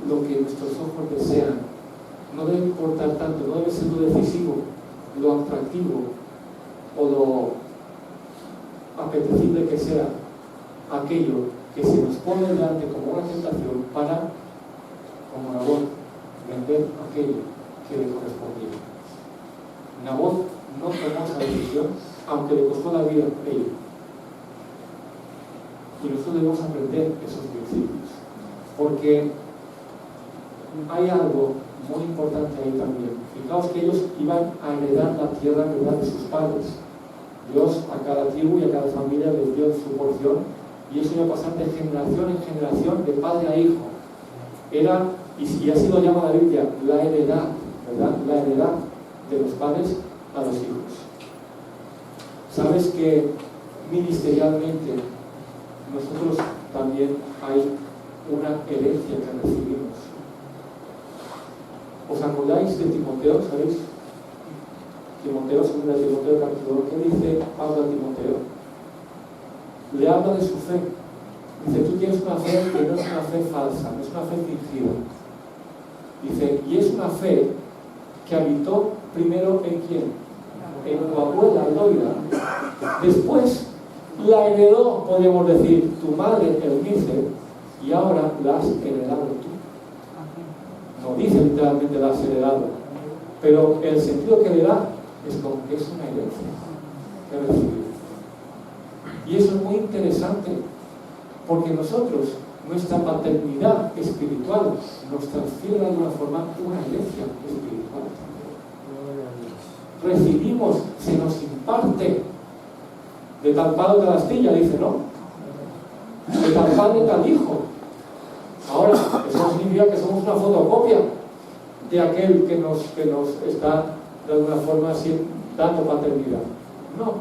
nuestros ojos desean, no debe importar tanto, no debe ser lo decisivo, lo atractivo o lo apetecible que sea aquello que se nos pone delante como una tentación para, como Nabot, vender aquello que le correspondía. Nabot no tomó esa decisión, aunque le costó la vida a ello. Y nosotros debemos aprender esos principios, porque hay algo muy importante ahí también. Fijaos que ellos iban a heredar la tierra de sus padres. Dios a cada tribu y a cada familia les dio su porción, y eso iba a pasar de generación en generación, de padre a hijo. Era, y así lo llama la Biblia, la heredad, ¿verdad? La heredad de los padres a los hijos. Sabes que ministerialmente nosotros también hay una herencia que recibimos. ¿Os acordáis de Timoteo? ¿Sabéis? Timoteo, segunda de Timoteo, capítulo 2, ¿qué dice Pablo a Timoteo? Le habla de su fe. Dice, tú tienes una fe que no es una fe falsa, no es una fe fingida. Dice, y es una fe que habitó primero en quién? En tu abuela, Loida. Después la heredó, podríamos decir, tu madre, Eunice, y ahora la has heredado tú. No dice literalmente la has heredado, pero el sentido que le da es como que es una herencia que ha recibido. Y eso es muy interesante, porque nosotros, nuestra paternidad espiritual nos transfiere de alguna forma una herencia espiritual. Recibimos, se nos imparte de tal palo tal astilla, dice, ¿no? De tal padre tal hijo. Ahora, eso significa que somos una fotocopia de aquel que nos está de alguna forma dando paternidad. No,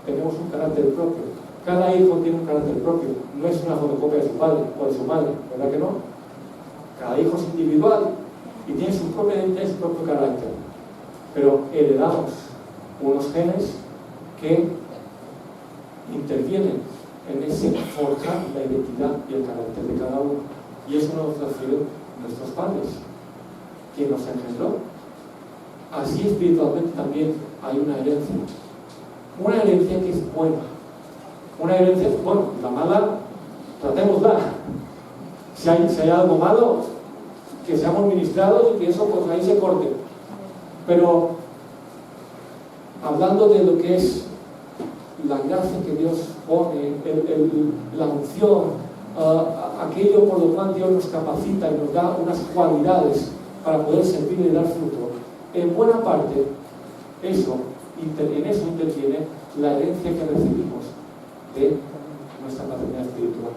tenemos un carácter propio. Cada hijo tiene un carácter propio, no es una fotocopia de su padre o de su madre, ¿verdad que no? Cada hijo es individual y tiene su propia identidad y su propio carácter. Pero heredamos unos genes que intervienen en ese forjar la identidad y el carácter de cada uno. Y eso nos transfieren nuestros padres, quien nos engendró. Así espiritualmente también hay una herencia. Una herencia que es buena. Una herencia, bueno, la mala, tratémosla. Si hay algo malo, que seamos ministrados y que eso pues ahí se corte. Pero hablando de lo que es la gracia que Dios pone, la unción, aquello por lo cual Dios nos capacita y nos da unas cualidades para poder servir y dar fruto, en buena parte en eso interviene la herencia que recibimos de nuestra paternidad espiritual.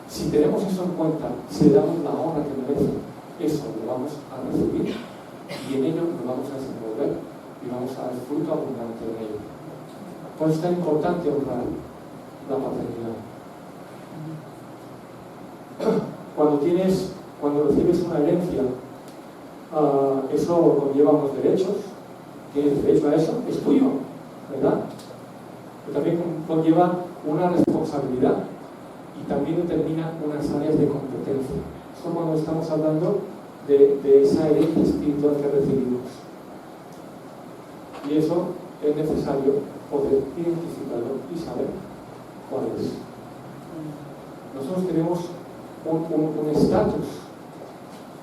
Si tenemos eso en cuenta, si le damos la honra que merece, eso lo vamos a recibir y en ello nos vamos a desenvolver y vamos a dar fruto abundante en ello. Por eso es tan importante honrar la paternidad. Cuando recibes una herencia, eso conlleva unos derechos, tienes derecho a eso, es tuyo, ¿verdad? Pero también conlleva una responsabilidad y también determina unas áreas de competencia. Esto cuando estamos hablando de esa herencia espiritual que recibimos. Y eso es necesario poder identificarlo y saber cuál es. Nosotros tenemos un estatus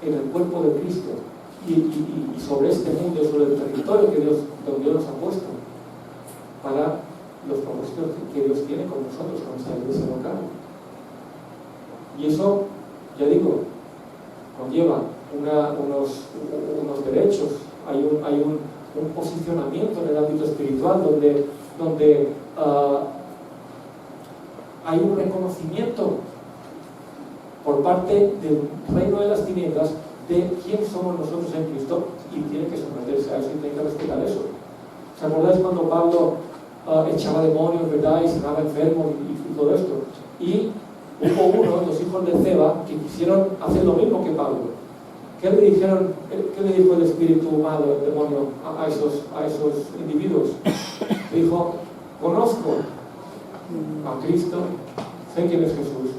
en el cuerpo de Cristo y sobre este mundo, sobre el territorio donde Dios nos ha puesto para los propósitos que Dios tiene con nosotros, con esta iglesia local. Y eso, ya digo, conlleva unos derechos, hay un posicionamiento en el ámbito espiritual donde hay un reconocimiento por parte del reino de las tinieblas de quién somos nosotros en Cristo, y tiene que someterse a eso y tiene que respetar eso. ¿Os acordáis cuando Pablo echaba demonios, ¿verdad? Y sanaba enfermos y todo esto? Y hubo uno, los hijos de Ceba, que quisieron hacer lo mismo que Pablo. ¿Qué le dijo el espíritu malo, el demonio, a esos individuos? Dijo, conozco a Cristo, sé quién es Jesús,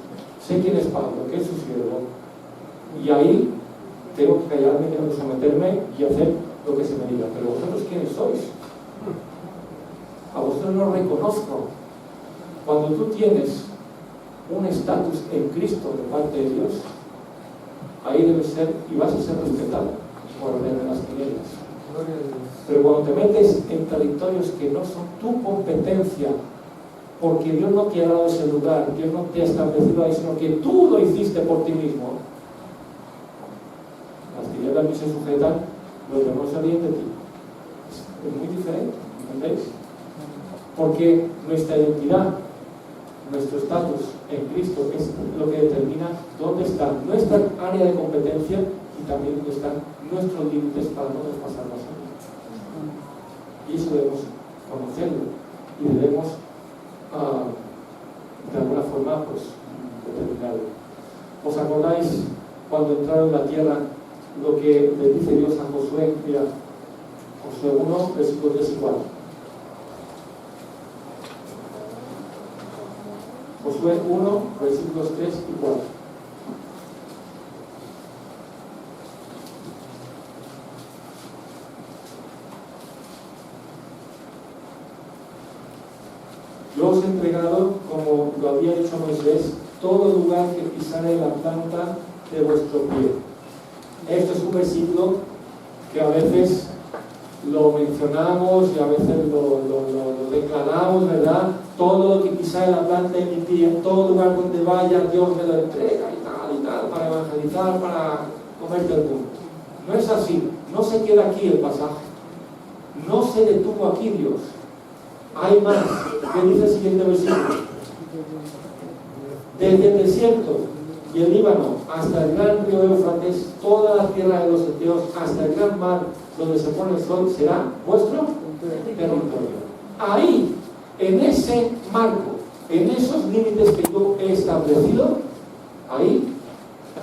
sé quién es Pablo, que es su siervo. Y ahí tengo que callarme, tengo que someterme y hacer lo que se me diga. Pero vosotros, ¿quiénes sois? A vosotros no os reconozco. Cuando tú tienes un estatus en Cristo de parte de Dios, ahí debes ser y vas a ser respetado por orden de las tinieblas. Pero cuando te metes en territorios que no son tu competencia, porque Dios no te ha dado ese lugar, Dios no te ha establecido ahí, sino que tú lo hiciste por ti mismo, las tinieblas que se sujetan, los demonios salen de ti. Es muy diferente, ¿entendéis? Porque nuestra identidad, nuestro estatus en Cristo es lo que determina dónde está nuestra área de competencia y también dónde están nuestros límites para no traspasarlos. Y eso debemos conocerlo y debemos de alguna forma pues determinarlo. ¿Os acordáis cuando entraron en la tierra lo que le dice Dios a Josué? Mira, Josué 1, versículos 3 y 4. Josué 1, versículos 3 y 4. Yo os he entregado, como lo había dicho Moisés, todo lugar que pisare la planta de vuestro pie. Esto es un versículo que a veces lo mencionamos y a veces lo declaramos, ¿verdad? Todo lo que pisare la planta de mi pie, todo lugar donde vaya, Dios me lo entrega y tal, para evangelizar, para comerte el mundo. No es así, no se queda aquí el pasaje. No se detuvo aquí Dios. Hay más. ¿Qué dice el siguiente versículo? Desde el desierto y el Líbano hasta el gran río Éufrates, toda la tierra de los heteos, hasta el gran mar donde se pone el sol, será vuestro territorio. Ahí, en ese marco, en esos límites que yo he establecido, ahí,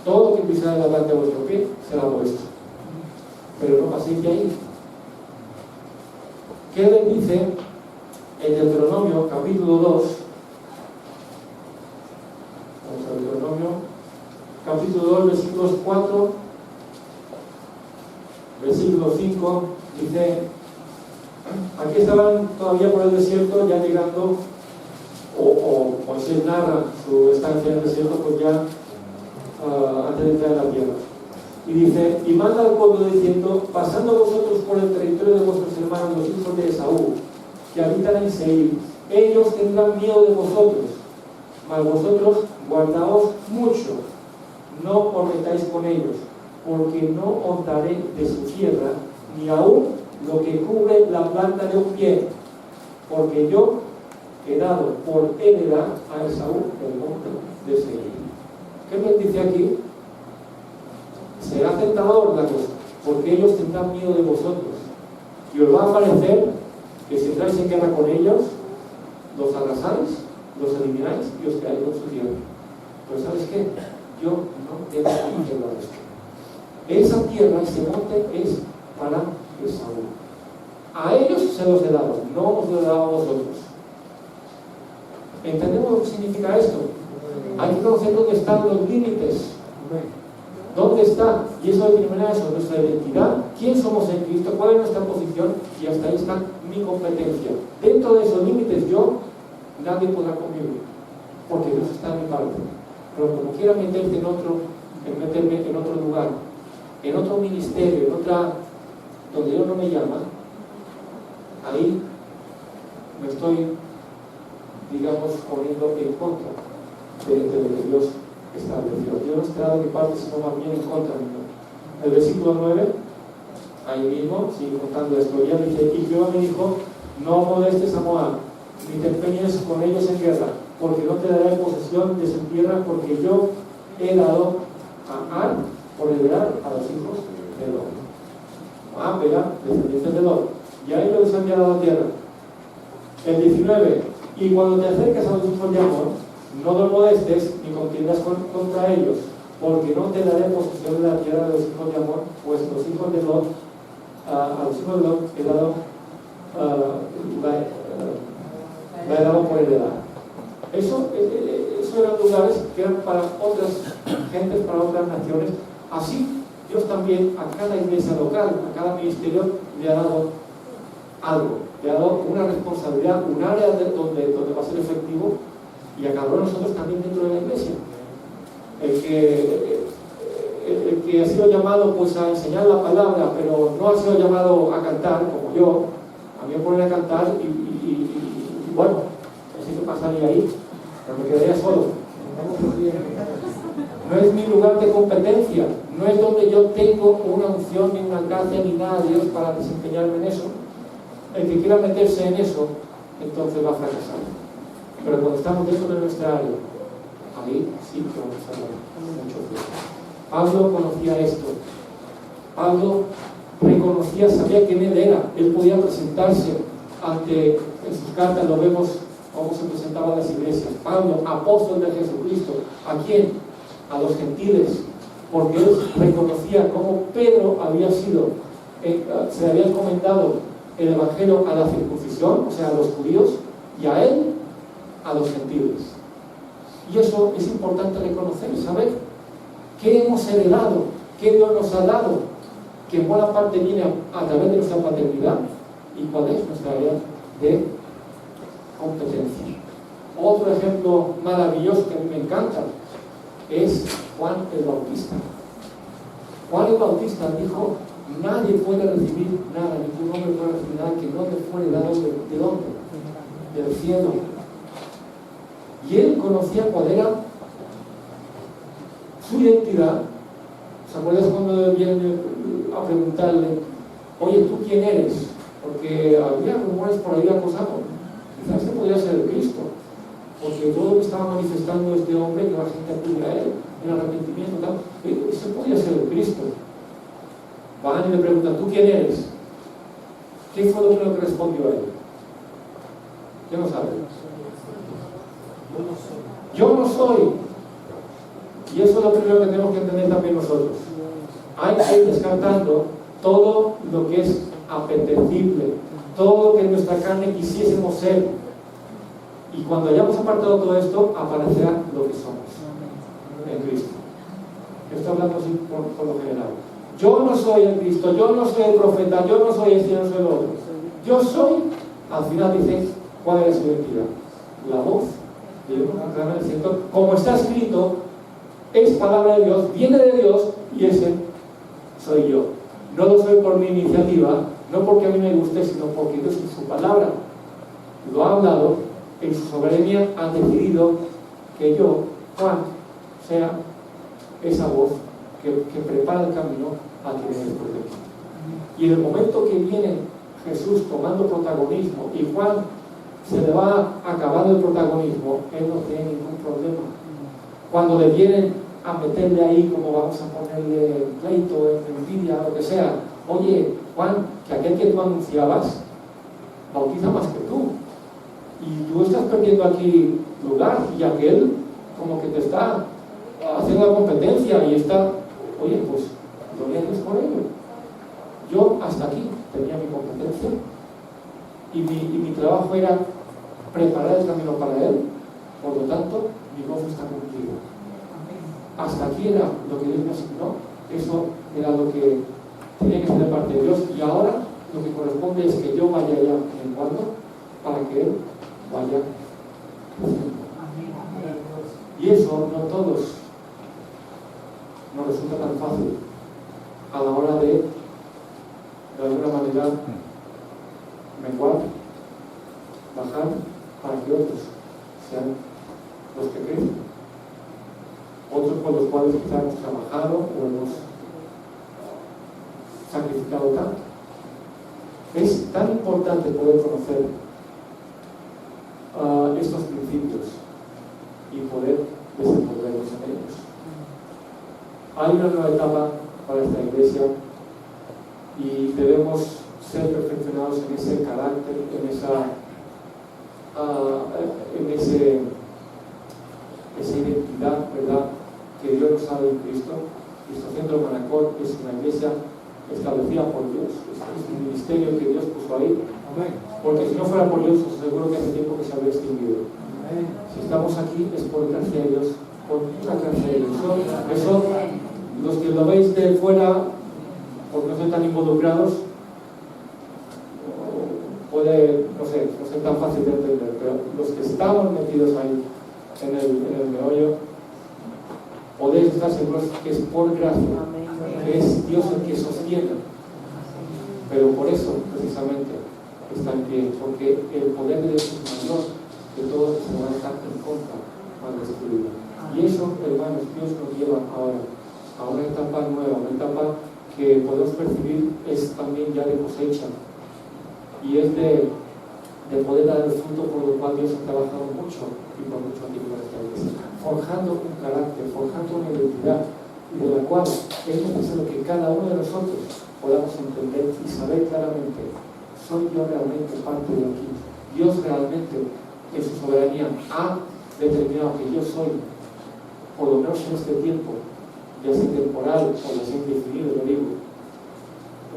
todo lo que pisare la planta de vuestro pie será vuestro. Pero no paséis de ahí. ¿Qué le dice en Deuteronomio capítulo 2? Vamos a Deuteronomio capítulo 2, versículos 4, versículo 5, dice, aquí estaban todavía por el desierto, ya llegando, o Moisés narra su estancia en el desierto, pues ya antes de entrar en la tierra. Y dice, y manda al pueblo diciendo, pasando vosotros por el territorio de vuestros hermanos, los hijos de Esaú, que habitan en Seir, ellos tendrán miedo de vosotros, mas vosotros guardaos mucho, no os metáis con ellos, porque no os daré de su tierra, ni aún lo que cubre la planta de un pie, porque yo he dado por heredad a Esaú el monte de Seir. ¿Qué me dice aquí? Será tentador la cosa, porque ellos tendrán miedo de vosotros, y os va a parecer que si entráis en guerra con ellos, los arrasáis, los elimináis y os quedáis con su tierra. Pero ¿sabes qué? Yo no tengo que hacerlo esto. Esa tierra, ese monte, es para Esaú. A ellos se los he dado, no os lo he dado a vosotros. ¿Entendemos lo que significa esto? Hay que conocer dónde están los límites. ¿Dónde está? Y eso determina eso, nuestra identidad, quién somos en Cristo, cuál es nuestra posición, y hasta ahí está mi competencia. Dentro de esos límites nadie podrá conmigo, porque Dios está en mi parte. Pero como quiera meterme en otro lugar, en otro ministerio, donde Dios no me llama, ahí me estoy, digamos, poniendo en contra de lo que Dios estableció. Dios no estará de mi parte, sino más bien en contra mío. El versículo 9, ahí mismo, sigue contando esto. Ya dice, y Jehová me dijo, no molestes a Moab, ni te empeñes con ellos en guerra, porque no te daré posesión de su tierra, porque yo he dado a Ar por heredad a los hijos de Lot. Moab era descendientes de Lot, y a ellos les han dado la tierra. El 19, y cuando te acercas a los hijos de Amón, no los molestes ni contiendas contra ellos, porque no te daré posesión de la tierra de los hijos de Amón, pues los hijos de Lot, a los hijos de Lot he dado, la he dado por heredad. Eso eran lugares que eran para otras gentes, para otras naciones. Así Dios también a cada iglesia local, a cada ministerio, le ha dado algo, le ha dado una responsabilidad, un área donde va a ser efectivo, y a cada uno de nosotros también dentro de la iglesia. El que ha sido llamado pues a enseñar la palabra, pero no ha sido llamado a cantar, como yo, a mí me ponen a cantar y bueno, así que pasaría ahí, pero me quedaría solo. No es mi lugar de competencia, no es donde yo tengo una unción, ni una gracia, ni nada de Dios para desempeñarme en eso. El que quiera meterse en eso, entonces va a fracasar. Pero cuando estamos dentro de nuestra área, ahí sí que vamos a hablar mucho tiempo. Pablo conocía esto. Pablo reconocía, sabía quién él era. Él podía presentarse ante, en sus cartas lo vemos cómo se presentaba a las iglesias. Pablo, apóstol de Jesucristo. ¿A quién? A los gentiles. Porque él reconocía cómo Pedro había sido, se le había encomendado el evangelio a la circuncisión, o sea, a los judíos, y a él, a los gentiles. Y eso es importante reconocer, saber qué hemos heredado, qué Dios nos ha dado, que en buena parte viene a través de nuestra paternidad, y cuál es nuestra área de competencia. Otro ejemplo maravilloso que a mí me encanta es Juan el Bautista. Juan el Bautista dijo: nadie puede recibir nada, ningún hombre puede recibir nada que no le fuere dado ¿de dónde? Del cielo. Y él conocía cuál era su identidad. ¿Se acuerdan cuando vienen a preguntarle: oye, ¿tú quién eres? Porque había rumores por ahí acosados. Quizás este podría ser el Cristo, porque todo lo que estaba manifestando este hombre, que la gente acude a él, el arrepentimiento, tal, ese podría ser el Cristo. Van y le preguntan: ¿tú quién eres? ¿Qué fue lo primero que respondió a él? ¿Quién lo sabe? Yo no soy. Y eso es lo primero que tenemos que entender también nosotros. Hay que ir descartando todo lo que es apetecible, todo lo que en nuestra carne quisiésemos ser. Y cuando hayamos apartado todo esto, aparecerá lo que somos en Cristo. Estoy hablando así por lo general. Yo no soy el Cristo, yo no soy el profeta, yo no soy este, yo no soy el otro. Yo soy, al final dice, ¿cuál es su identidad? La voz de Dios, como está escrito, es palabra de Dios, viene de Dios, y ese soy yo. No lo soy por mi iniciativa, no porque a mí me guste, sino porque Dios en su palabra lo ha hablado, en su soberanía ha decidido que yo, Juan, sea esa voz que prepara el camino a que viene después de mí. Y en el momento que viene Jesús tomando protagonismo y Juan se le va acabando el protagonismo, él no tiene ningún problema. Cuando le vienen a meterle ahí, como vamos a ponerle pleito, envidia, lo que sea: oye, Juan, que aquel que tú anunciabas bautiza más que tú, y tú estás perdiendo aquí lugar, y aquel como que te está haciendo la competencia y está, oye, pues gloria a Dios por ello. Yo hasta aquí tenía mi competencia y mi trabajo era preparar el camino para él, por lo tanto mi voz está cumplida. Hasta aquí era lo que Dios me asignó, eso era lo que tenía que ser de parte de Dios, y ahora lo que corresponde es que yo vaya allá en cuando para que él vaya creciendo. Y eso no todos nos resulta tan fácil a la hora de alguna manera menguar, bajar, para que otros sean los que crecen, otros con los cuales quizá hemos trabajado o hemos sacrificado tanto. Es tan importante poder conocer estos principios y poder desenvolvernos en ellos. Hay una nueva etapa para esta iglesia y debemos ser perfeccionados en ese carácter, esa identidad, ¿verdad?, que Dios nos ha dado en Cristo. Cristo Centro Manacor es una iglesia establecida por Dios, es un ministerio que Dios puso ahí. Amén. Porque si no fuera por Dios, os aseguro que hace tiempo que se habría extinguido. Amén. Si estamos aquí es por gracia de Dios, por una gracia de Dios. Eso Los que lo veis de fuera, porque no son tan involucrados, puede, no sé, no es tan fácil de entender, pero los que estamos metidos ahí en el meollo, podéis estar seguros que es por gracia, que es Dios el que sostiene. Pero por eso, precisamente, está en pie, porque el poder de Dios es mayor que todo lo que se va a estar en contra para destruirlo. Y eso, hermanos, Dios nos lleva ahora a una etapa nueva, una etapa que podemos percibir es también ya de cosecha, y es de poder dar el fruto por lo cual Dios ha trabajado mucho y por mucho tiempo en esta iglesia, forjando un carácter, forjando una identidad, y de la cual es necesario que cada uno de nosotros podamos entender y saber claramente: ¿soy yo realmente parte de aquí? Dios realmente, en su soberanía, ha determinado que yo soy, por lo menos en este tiempo, ya sea temporal o ya sea indefinido, lo digo,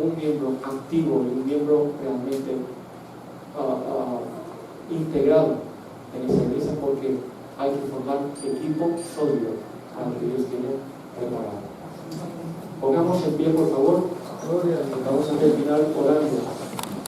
un miembro activo y un miembro realmente integrado en esa iglesia, porque hay que formar equipo sólido para lo que Dios tiene preparado. Pongamos en pie, por favor, y vamos a terminar orando.